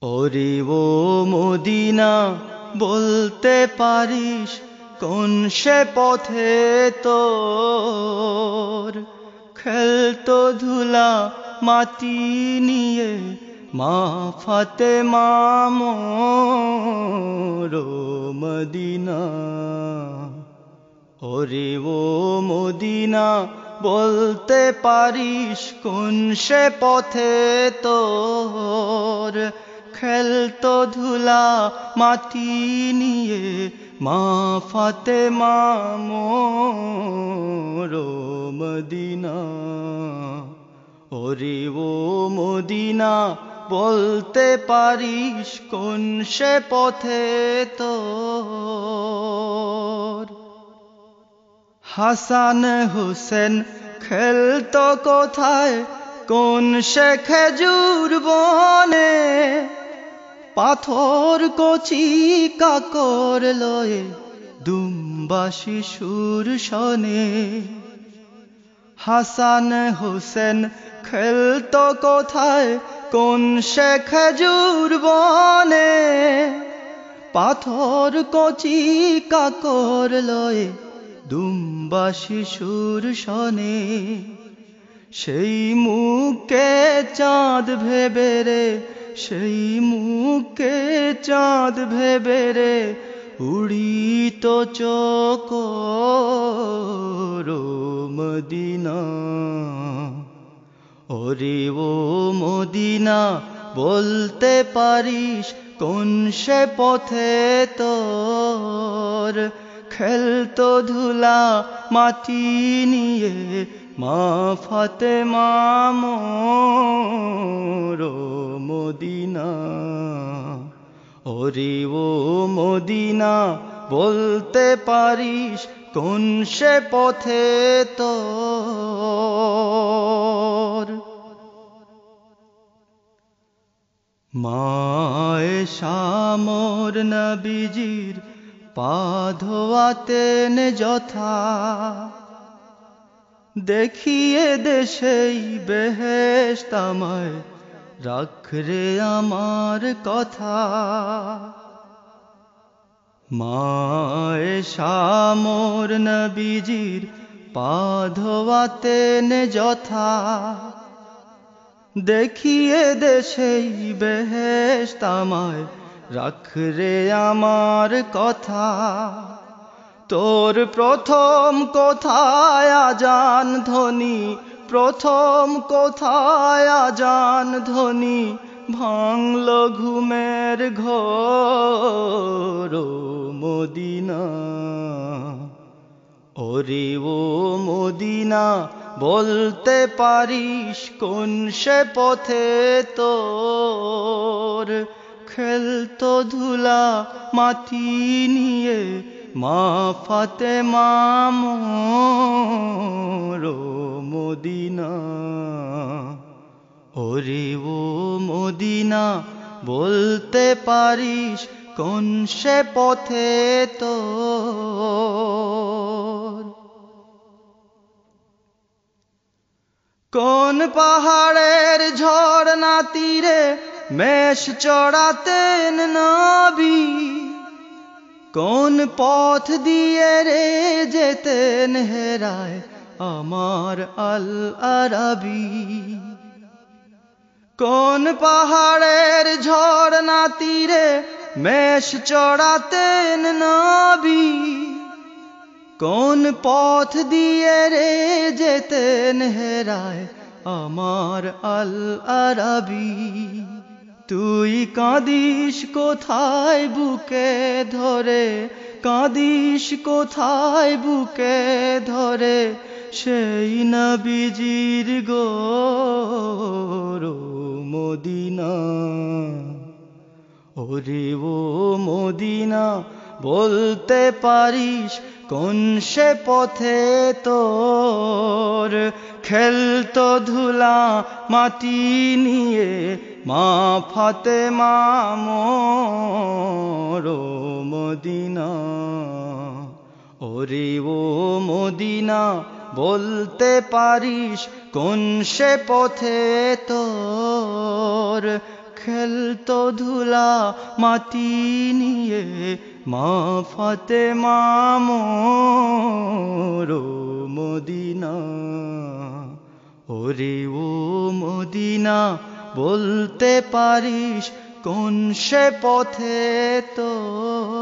ওরে ও মদিনা, বলতে পারিস কোন সে পথে তোর খেলতো ধুলা মাটি নিয়ে মা ফাতেমা মোর ও মদিনা। ওরে ও মদিনা, বলতে পারিস কোন সে পথে তোর খেলতো ধুলা মাটি নিয়ে মা ফাতেমা মোর ও মদিনা। ওরে ও মদিনা, বলতে পারিস কোন সে পথে তোর হাসান হোসেন খেলতো কোথায় কোন সে খেজুর বনে পাথর কচি কাকর লয়ে দুম্বা শিশুর শনে। হাসান হোসেন খেলতো কোথায় কোন সে খেজুর বনে পাথর কচি কাকর লয়ে দুম্বা শিশুর শনে। সেই মুখে চাঁদ ভেবে রে, সেই মুখে চাঁদ ভেবে রে উড়িত চকোর ও মদিনা। ওরে ও মদিনা, বলতে পারিস কোন সে পথে তোর খেলতো ধুলা মাটি নিয়ে মা ফাতেমা মোর ও মদিনা। ওরে ও মদিনা, বলতে পারিস কোন সে পথে তোর মায়েশা মোর নবীজির পা ধোয়াতেন যথা দেখিয়ে দেশেই বেহেশত আমায় রাখ রে আমার কথা। মায়েশা মোর নবীজির পা ধোয়াতেন যথা দেখিয়ে দেশেই বেহেশত আমায় রাখ রে আমার কথা। তোর প্রথম কোথায় আজান ধ্বনি, প্রথম কোথায় আজান ধ্বনি ভাঙল ঘুমের ঘোর ও মদিনা। ওরে ও মদিনা, বলতে পারিস কোন সে পথে তোর খেলতো ধুলা মাটি নিয়ে মা ফাতেমা মোর ও মদিনা। ওরে ও মদিনা, বলতে পারিস কোন সে পথে তোর কোন পাহাড়ের ঝরনা তীরে মেষ চড়াতেন নবী কোন পথ দিয়ে রে যেতেন হেরায় আমার আল আরাবী। কোন পাহাড়ের ঝরনা তীরে মেষ চড়াতেন নবী কোন পথ দিয়ে রে যেতেন হেরায় আমার আল আরাবী। তুই কাঁদিস কোথায় বুকে ধরে, কাঁদিস কোথায় বুকে ধরে সেই নবীজির গোর ও মদিনা। ওরে ও মদিনা, বলতে পারিস কোন সে পথে তোর খেলতো ধুলা মাটি নিয়ে মা ফাতেমা মোর ও মদিনা। ওরে ও মদিনা, বলতে পারিস কোন সে পথে তোর খেলতো ধুলা মাটি নিয়ে মা ফাতেমা মোর ও মদিনা। ওরে ও মদিনা বলতে পারিস কোন সে পথে তোর